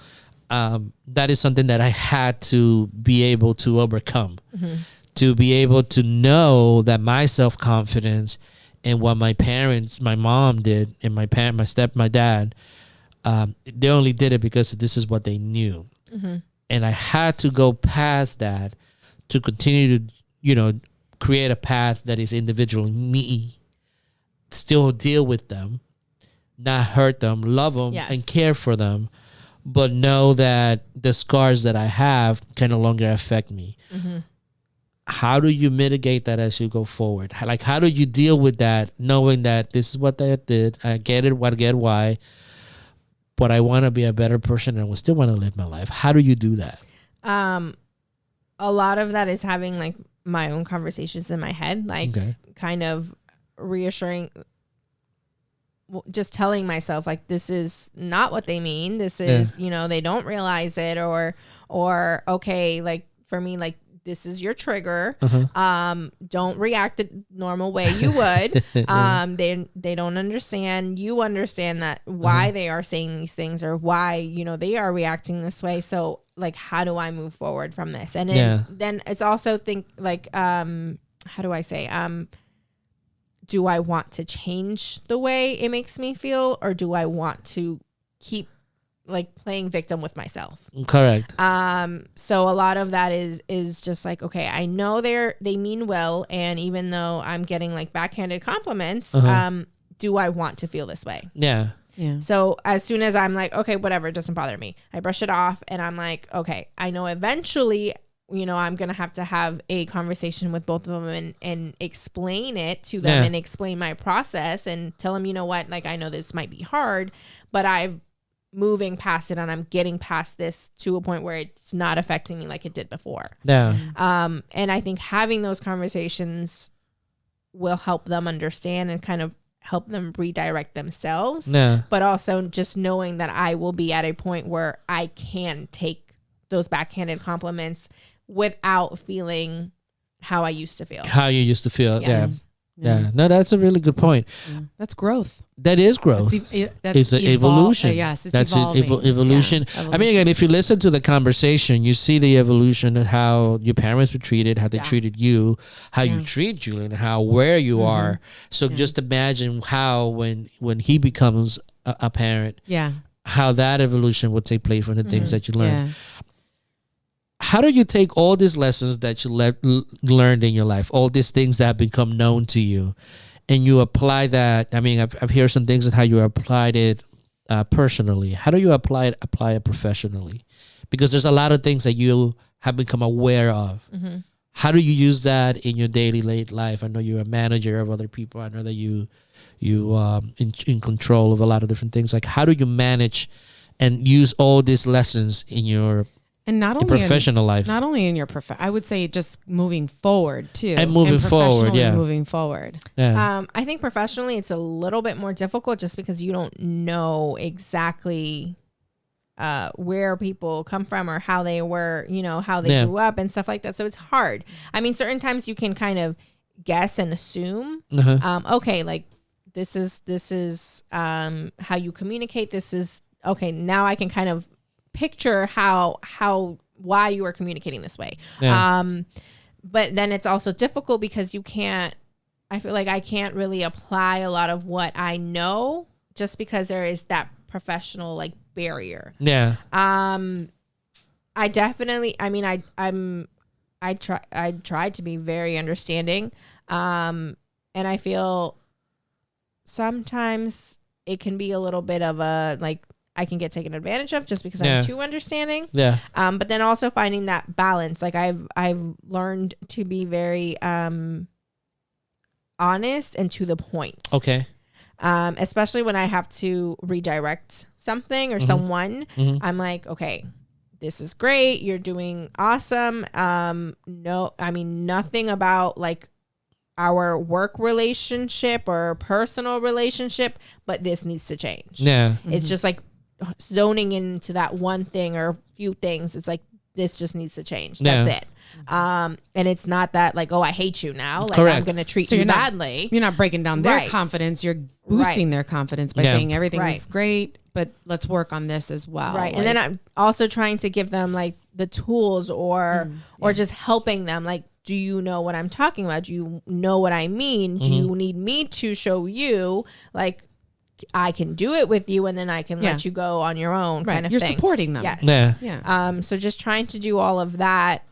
Speaker 3: that is something that I had to be able to overcome to be able to know that my self-confidence and what my parents, my mom did, and my dad, they only did it because this is what they knew. Mm-hmm. And I had to go past that to continue to, create a path that is individual me, still deal with them, not hurt them, love them, and care for them, but know that the scars that I have can no longer affect me. Mm-hmm. How do you mitigate that as you go forward? How do you deal with that, knowing that this is what they did, I get it, I get why, but I want to be a better person and I still want to live my life? How do you do that?
Speaker 2: A lot of that is having like my own conversations in my head, kind of reassuring, just telling myself like, this is not what they mean. This is, they don't realize it, or okay, like for me, like, this is your trigger. Uh-huh. Don't react the normal way you would. They don't understand. You understand that why they are saying these things, or why, they are reacting this way. So like, how do I move forward from this? And then it's also how do I say, do I want to change the way it makes me feel, or do I want to keep like playing victim with myself?
Speaker 3: Correct.
Speaker 2: So a lot of that is just like, okay, I know they mean well, and even though I'm getting like backhanded compliments, do I want to feel this way?
Speaker 3: Yeah.
Speaker 2: So as soon as I'm like, okay, whatever, it doesn't bother me, I brush it off, and I'm like, okay, I know eventually, I'm going to have a conversation with both of them and explain it to them, and explain my process and tell them, what, like, I know this might be hard, but I've moving past it, and I'm getting past this to a point where it's not affecting me like it did before.
Speaker 3: Yeah.
Speaker 2: And I think having those conversations will help them understand and kind of help them redirect themselves. Yeah. But also just knowing that I will be at a point where I can take those backhanded compliments without feeling how I used to feel.
Speaker 3: How you used to feel.
Speaker 2: Yes.
Speaker 3: Yeah. No, that's a really good point.
Speaker 1: Yeah. That's growth.
Speaker 3: That is growth. It's an evolution.
Speaker 1: Yes, it's
Speaker 3: that's
Speaker 1: evolving.
Speaker 3: Evolution. Yeah. I mean, again, if you listen to the conversation, you see the evolution of how your parents were treated, how they treated you, how you treat Julian, where you are. So just imagine how when he becomes a parent, how that evolution would take place from the things that you learn. Yeah. How do you take all these lessons that you learned in your life, all these things that have become known to you, and you apply that? I mean, I've heard some things on how you applied it personally. How do you apply it professionally? Because there's a lot of things that you have become aware of. Mm-hmm. How do you use that in your daily life? I know you're a manager of other people. I know that you in control of a lot of different things. Like, how do you manage and use all these lessons in your professional life?
Speaker 1: Not only in your I would say just moving forward too.
Speaker 3: And moving forward.
Speaker 1: Yeah.
Speaker 2: I think professionally it's a little bit more difficult just because you don't know exactly where people come from or how they were, how they grew up and stuff like that. So it's hard. I mean, certain times you can kind of guess and assume, okay, like this is how you communicate. This is okay. Now I can kind of picture why you are communicating this way. But then it's also difficult because I feel like I can't really apply a lot of what I know just because there is that professional like barrier.
Speaker 3: Yeah.
Speaker 2: I definitely, I mean, I try to be very understanding. And I feel sometimes it can be a little bit of a, like, I can get taken advantage of just because I'm too understanding. Yeah. But then also finding that balance. Like I've learned to be very honest and to the point.
Speaker 3: Okay.
Speaker 2: Especially when I have to redirect something or someone. Mm-hmm. I'm like, okay, this is great. You're doing awesome. No, I mean, nothing about like our work relationship or personal relationship, but this needs to change.
Speaker 3: Yeah.
Speaker 2: It's just like zoning into that one thing or a few things. It's like, this just needs to change. That's it. And it's not that like, oh, I hate you now. Like, correct. I'm going to treat you badly.
Speaker 1: You're not breaking down their confidence. You're boosting their confidence by saying everything is great, but let's work on this as well.
Speaker 2: Right. Like, and then I'm also trying to give them like the tools or just helping them. Like, do you know what I'm talking about? Do you know what I mean? Do you need me to show you, like, I can do it with you and then I can let you go on your own kind of
Speaker 1: You're
Speaker 2: thing.
Speaker 1: You're supporting them.
Speaker 2: Yes.
Speaker 1: Yeah.
Speaker 2: So just trying to do all of that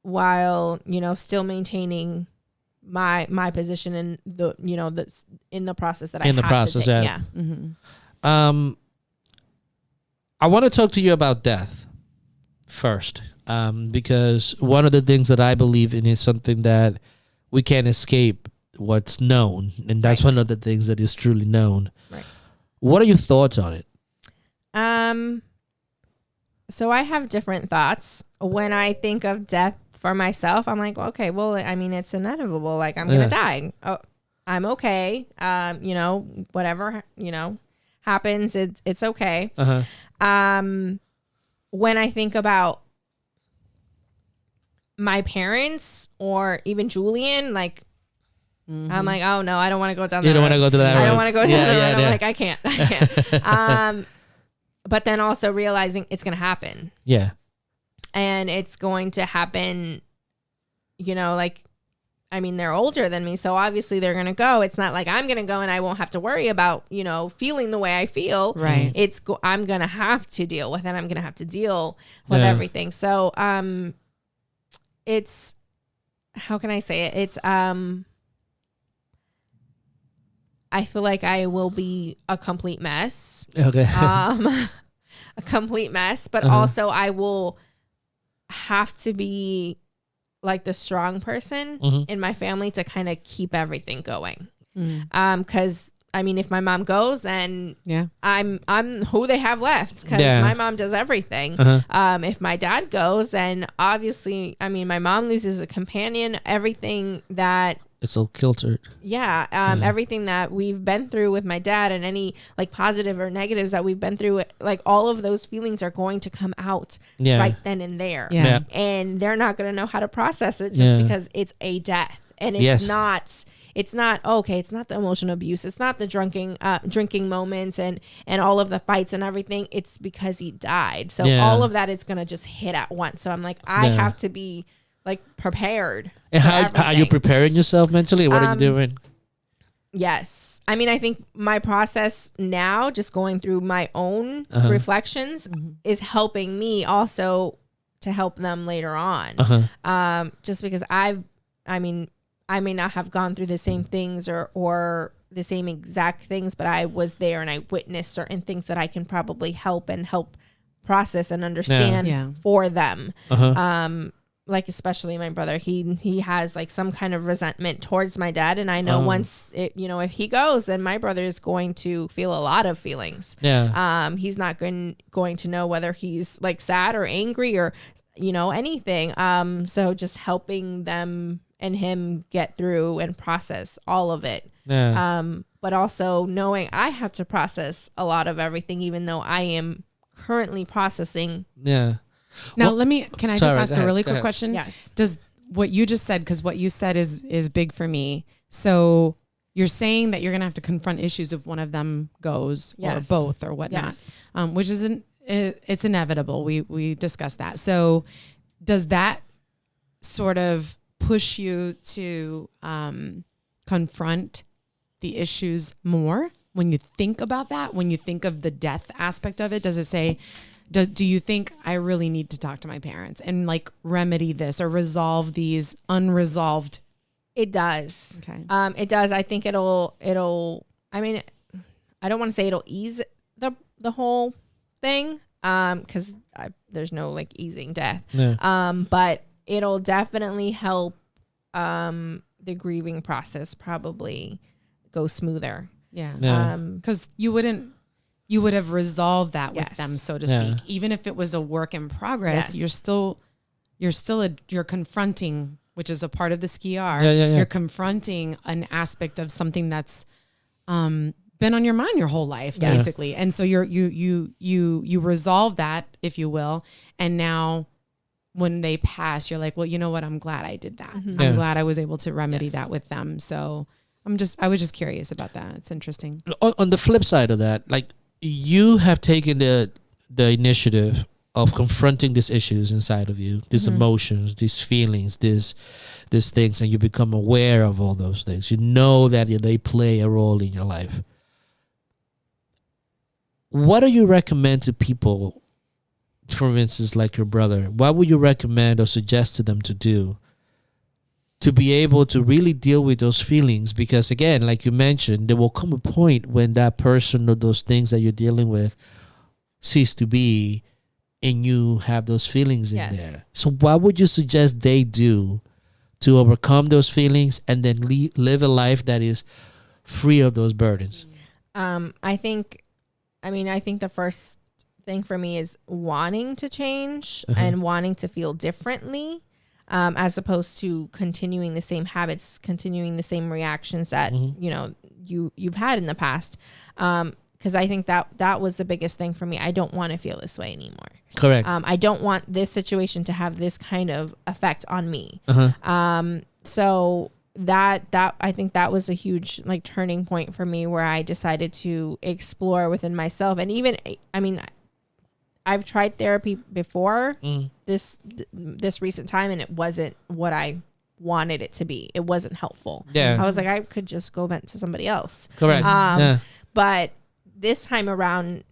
Speaker 2: while, still maintaining my position in the, in the process that I have to take. Yeah.
Speaker 3: I want to talk to you about death first, because one of the things that I believe in is something that we can't escape what's known, and that's one of the things that is truly known.
Speaker 2: Right.
Speaker 3: What are your thoughts on it?
Speaker 2: So I have different thoughts. When I think of death for myself, I'm like, okay, well, I mean, it's inevitable. Like, I'm going to die. Oh, I'm okay. Whatever, happens, it's okay. When I think about my parents or even Julian, like, I'm like, oh no, I don't want to go down that road.
Speaker 3: You don't want to go to that road.
Speaker 2: I don't want to go down that road. I'm like, I can't. But then also realizing it's going to happen.
Speaker 3: Yeah.
Speaker 2: And it's going to happen, like, I mean, they're older than me, so obviously they're going to go. It's not like I'm going to go and I won't have to worry about, feeling the way I feel.
Speaker 1: Right.
Speaker 2: I'm going to have to deal with it. I'm going to have to deal with everything. So, it's, how can I say it? It's, I feel like I will be a complete mess.
Speaker 3: Okay.
Speaker 2: A complete mess, but also I will have to be like the strong person in my family to kind of keep everything going. Cause I mean, if my mom goes, then I'm who they have left, cause my mom does everything. If my dad goes, then obviously, I mean, my mom loses a companion, everything that
Speaker 3: it's all kiltered.
Speaker 2: Everything that we've been through with my dad and any like positive or negatives that we've been through, like all of those feelings are going to come out right then and there. And they're not going to know how to process it just because it's a death. And it's not okay. It's not the emotional abuse. It's not the drinking moments and all of the fights and everything. It's because he died. So all of that is going to just hit at once. So I'm like, I have to be like prepared.
Speaker 3: And how are you preparing yourself mentally? What are you doing?
Speaker 2: Yes. I mean, I think my process now, just going through my own reflections, is helping me also to help them later on. Just because I may not have gone through the same things or the same exact things, but I was there and I witnessed certain things that I can probably help process and understand for them. Like especially my brother, he has like some kind of resentment towards my dad, and I know once if he goes, then my brother is going to feel a lot of feelings. He's not going to know whether he's like sad or angry or anything. So just helping them and him get through and process all of it. But also knowing I have to process a lot of everything, even though I am currently processing.
Speaker 1: Now, can I just ask a really quick question?
Speaker 2: Yes.
Speaker 1: Does what you just said, because what you said is big for me. So you're saying that you're going to have to confront issues if one of them goes or both or whatnot, which it's inevitable. We discussed that. So does that sort of push you to confront the issues more when you think about that, when you think of the death aspect of it? Does it say... Do you think I really need to talk to my parents and like remedy this or resolve these unresolved?
Speaker 2: It does.
Speaker 1: Okay.
Speaker 2: It does. I think it'll, I mean, I don't want to say it'll ease the whole thing. Cause there's no like easing death. But it'll definitely help, the grieving process probably go smoother.
Speaker 1: Cause you would have resolved that with them, so to speak. Even if it was a work in progress, you're confronting, which is a part of the ski-R. You're confronting an aspect of something that's been on your mind your whole life, basically. And so you resolve that, if you will. And now when they pass, you're like, well, you know what? I'm glad I did that. I'm glad I was able to remedy that with them. So I was just curious about that. It's interesting.
Speaker 3: On the flip side of that, like, you have taken the initiative of confronting these issues inside of you, these emotions, these feelings, these things, and you become aware of all those things. You know that they play a role in your life. What do you recommend to people, for instance, like your brother? What would you recommend or suggest to them to do to be able to really deal with those feelings? Because again, like you mentioned, there will come a point when that person or those things that you're dealing with cease to be, and you have those feelings in there. So what would you suggest they do to overcome those feelings and then live a life that is free of those burdens?
Speaker 2: I think the first thing for me is wanting to change and wanting to feel differently, as opposed to continuing the same habits, continuing the same reactions that, you've had in the past. Because I think that was the biggest thing for me. I don't want to feel this way anymore.
Speaker 3: Correct.
Speaker 2: I don't want this situation to have this kind of effect on me. So that I think that was a huge like turning point for me, where I decided to explore within myself. And even, I mean, I've tried therapy before this recent time, and it wasn't what I wanted it to be. It wasn't helpful.
Speaker 3: Yeah.
Speaker 2: I was like, I could just go vent to somebody else.
Speaker 3: Correct.
Speaker 2: But this time around,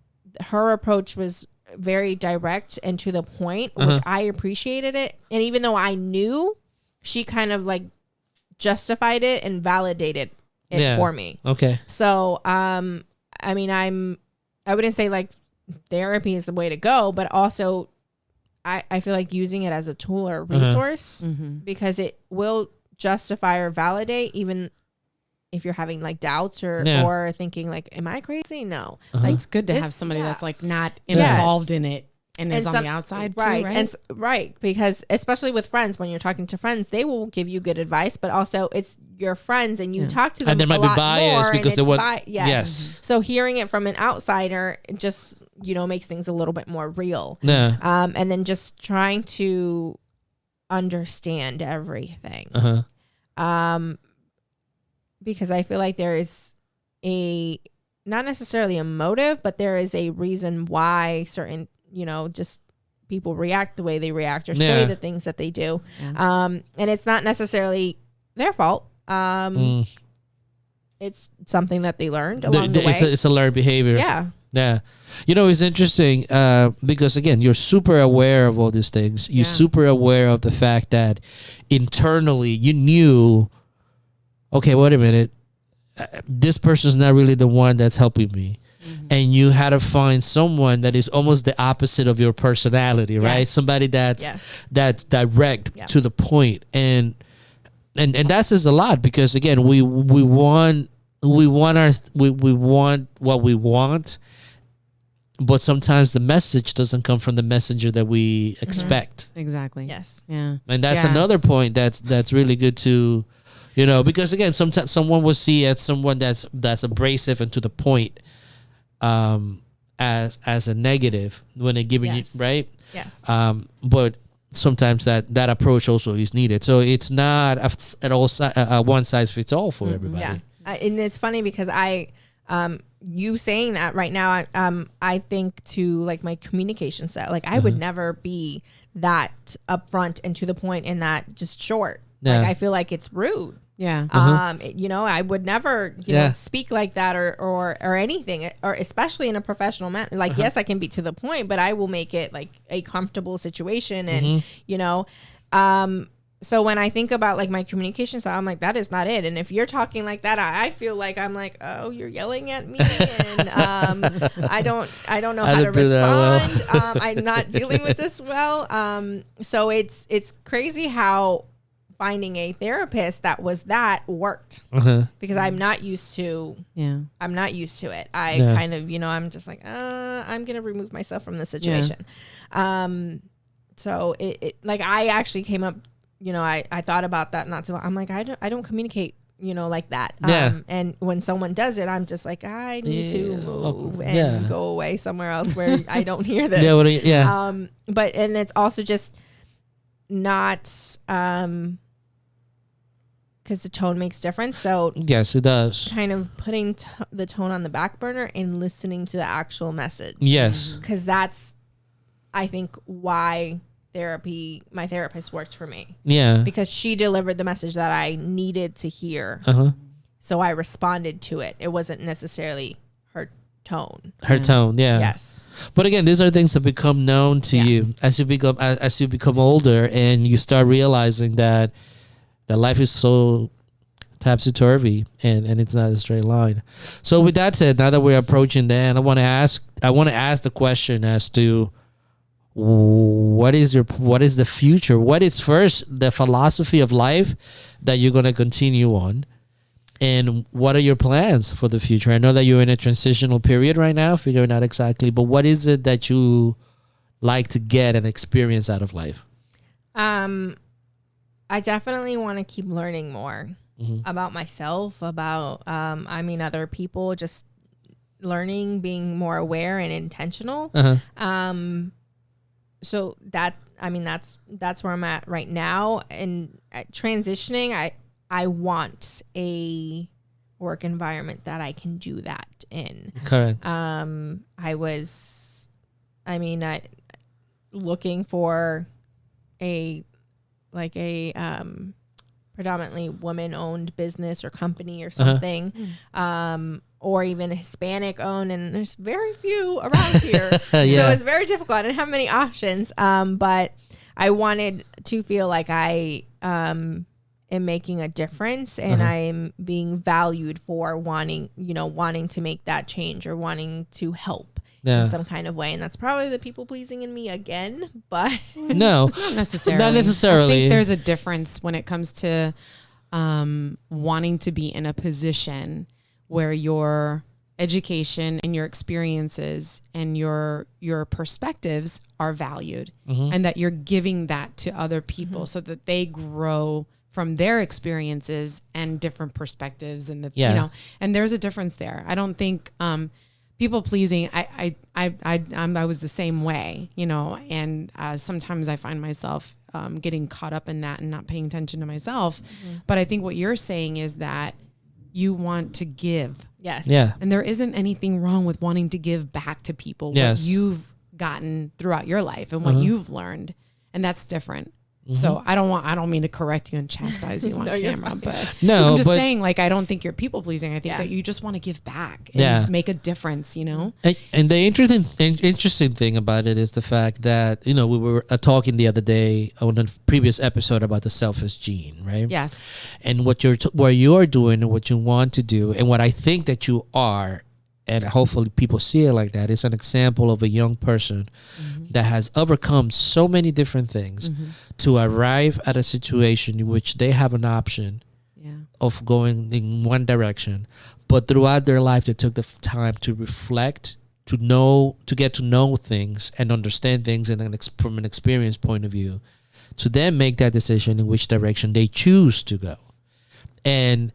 Speaker 2: her approach was very direct and to the point, which I appreciated it. And even though I knew, she kind of like justified it and validated it for me.
Speaker 3: Okay.
Speaker 2: So, I mean, I wouldn't say like therapy is the way to go, but also I feel like using it as a tool or a resource because it will justify or validate, even if you're having like doubts or thinking like, am I crazy? No. Like,
Speaker 1: it's good to have somebody that's like not involved in it and is on the outside
Speaker 2: right,
Speaker 1: too, right?
Speaker 2: And right, because especially with friends, when you're talking to friends, they will give you good advice, but also it's your friends and you talk to them,
Speaker 3: and there might be bias because they want
Speaker 2: yes. So hearing it from an outsider, it just makes things a little bit more real. And then just trying to understand everything. Because I feel like there is not necessarily a motive, but there is a reason why certain, just people react the way they react or say the things that they do. And it's not necessarily their fault. It's something that they learned along the way.
Speaker 3: It's a learned behavior.
Speaker 2: Yeah.
Speaker 3: It's interesting because, again, you're super aware of all these things. You're super aware of the fact that internally you knew, okay, wait a minute, this person's not really the one that's helping me. And you had to find someone that is almost the opposite of your personality, right? Somebody that's direct to the point. And that says a lot because, again, we want what we want, but sometimes the message doesn't come from the messenger that we expect.
Speaker 1: Exactly.
Speaker 2: Yes.
Speaker 1: Yeah.
Speaker 3: And that's another point that's really good to, because again, sometimes someone will see as someone that's abrasive and to the point, as a negative when they're giving you, right?
Speaker 2: Yes.
Speaker 3: But sometimes that approach also is needed. So it's not at all one size fits all for everybody.
Speaker 2: Yeah. And it's funny because you saying that right now, I think to like my communication style, like I would never be that upfront and to the point and that just short. Like I feel like it's rude.
Speaker 1: Yeah.
Speaker 2: I would never, speak like that or anything, or especially in a professional manner. Like, yes, I can be to the point, but I will make it like a comfortable situation. And, so when I think about like my communication style, I'm like, that is not it. And if you're talking like that, I feel like I'm like, oh, you're yelling at me, and I don't know how to respond. I'm not dealing with this well. So it's crazy how finding a therapist that worked because I'm not used to it. I kind of, I'm just like, I'm going to remove myself from the situation. So it like, I actually came up, I thought about that not too long. I'm like, I don't communicate, like that. And when someone does it, I'm just like, I need to move and go away somewhere else where I don't hear this. But it's also just not, because the tone makes difference. So
Speaker 3: yes, it does.
Speaker 2: Kind of putting the tone on the back burner and listening to the actual message.
Speaker 3: Yes.
Speaker 2: Because that's I think why my therapist worked for me.
Speaker 3: Yeah.
Speaker 2: Because she delivered the message that I needed to hear. So I responded to it. It wasn't necessarily her tone.
Speaker 3: Her tone, yeah.
Speaker 2: Yes.
Speaker 3: But again, these are things that become known to you as you become older, and you start realizing that life is so topsy-turvy and it's not a straight line. So with that said, now that we're approaching the end, I want to ask the question as to what is the future? What is first the philosophy of life that you're going to continue on? And what are your plans for the future? I know that you're in a transitional period right now, figuring out exactly, but what is it that you like to get and experience out of life?
Speaker 2: I definitely want to keep learning more about myself, about, other people, just learning, being more aware and intentional. So that's where I'm at right now. And transitioning, I want a work environment that I can do that in.
Speaker 3: Correct.
Speaker 2: I was looking for a predominantly woman-owned business or company or something, or even Hispanic owned, and there's very few around here. So it's very difficult. I didn't have many options, but I wanted to feel like I am making a difference, and I'm being valued for wanting to make that change or wanting to help in some kind of way. And that's probably the people pleasing in me again, but
Speaker 3: no,
Speaker 1: not necessarily.
Speaker 3: Not necessarily.
Speaker 1: I think there's a difference when it comes to wanting to be in a position where your education and your experiences and your perspectives are valued, and that you're giving that to other people so that they grow from their experiences and different perspectives, and and there's a difference there. I don't think people pleasing. I was the same way, and sometimes I find myself getting caught up in that and not paying attention to myself. But I think what you're saying is that you want to give.
Speaker 2: Yes.
Speaker 3: Yeah.
Speaker 1: And there isn't anything wrong with wanting to give back to people what you've gotten throughout your life and what you've learned, and that's different. So I don't mean to correct you and chastise you on camera, but I'm just saying, I don't think you're people pleasing. I think that you just want to give back and make a difference, And
Speaker 3: the interesting thing about it is the fact that, we were talking the other day on a previous episode about the selfish gene, right?
Speaker 1: Yes.
Speaker 3: And what you're doing and what you want to do, and what I think that you are, and hopefully people see it like that, is an example of a young person that has overcome so many different things to arrive at a situation in which they have an option of going in one direction, but throughout their life they took the time to reflect, to get to know things and understand things from an experience point of view, to then make that decision in which direction they choose to go. And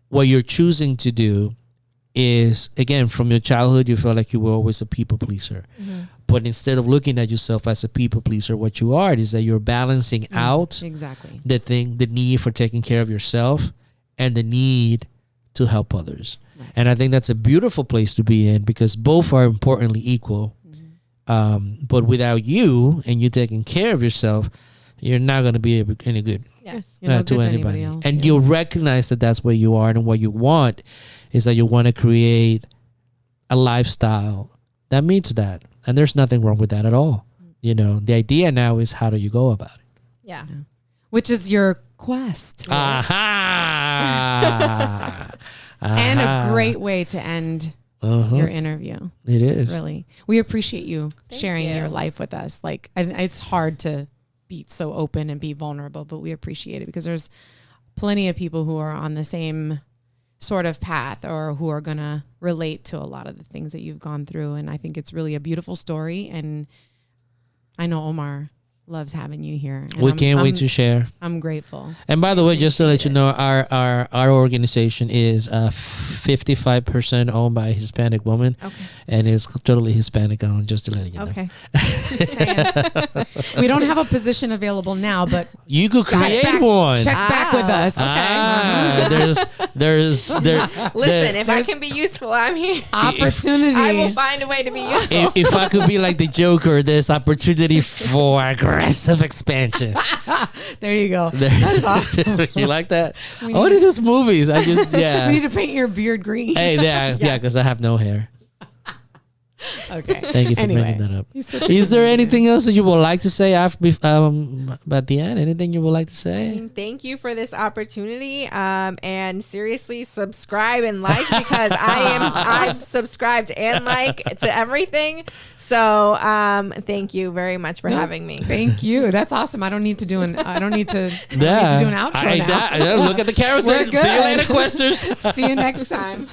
Speaker 3: what you're choosing to do is, again, from your childhood, you felt like you were always a people pleaser. But instead of looking at yourself as a people pleaser, what you are is that you're balancing out
Speaker 1: exactly
Speaker 3: the need for taking care of yourself and the need to help others. Right. And I think that's a beautiful place to be in, because both are importantly equal. But without you and you taking care of yourself, you're not going to be any good.
Speaker 1: Yes,
Speaker 3: to anybody else. And you'll recognize that that's where you are, and what you want is that you want to create a lifestyle that meets that. And there's nothing wrong with that at all. The idea now is, how do you go about it?
Speaker 2: Yeah.
Speaker 1: Which is your quest.
Speaker 3: Aha!
Speaker 1: And a great way to end your interview.
Speaker 3: It is.
Speaker 1: Really. We appreciate you sharing your life with us. It's hard to be so open and be vulnerable, but we appreciate it, because there's plenty of people who are on the same sort of path, or who are going to relate to a lot of the things that you've gone through. And I think it's really a beautiful story. And I know Omar loves having you here. And
Speaker 3: We can't wait to share.
Speaker 1: I'm grateful.
Speaker 3: And by the way, just to let you know, our organization is 55% owned by a Hispanic woman, and it's totally Hispanic owned. Just to let you know.
Speaker 2: Okay.
Speaker 1: We don't have a position available now, but
Speaker 3: you could create one.
Speaker 1: Check back with us.
Speaker 2: Listen, if I can be useful, I'm here.
Speaker 1: Opportunity.
Speaker 2: I will find a way to be useful.
Speaker 3: If I could be like the Joker, there's opportunity for aggressive expansion.
Speaker 1: There you go. That's awesome.
Speaker 3: You like that? What are these movies? I just
Speaker 1: We need to paint your beard green.
Speaker 3: Hey, yeah, because I have no hair.
Speaker 1: Okay.
Speaker 3: Thank you for bringing that up. Is there anything else that you would like to say at the end? Anything you would like to say?
Speaker 2: Thank you for this opportunity. And seriously, subscribe and like, because I've subscribed and like to everything. So thank you very much for having me.
Speaker 1: Thank you. That's awesome. I don't need to do an outro now.
Speaker 3: Look at the camera. See you later, Questers.
Speaker 1: See you next time.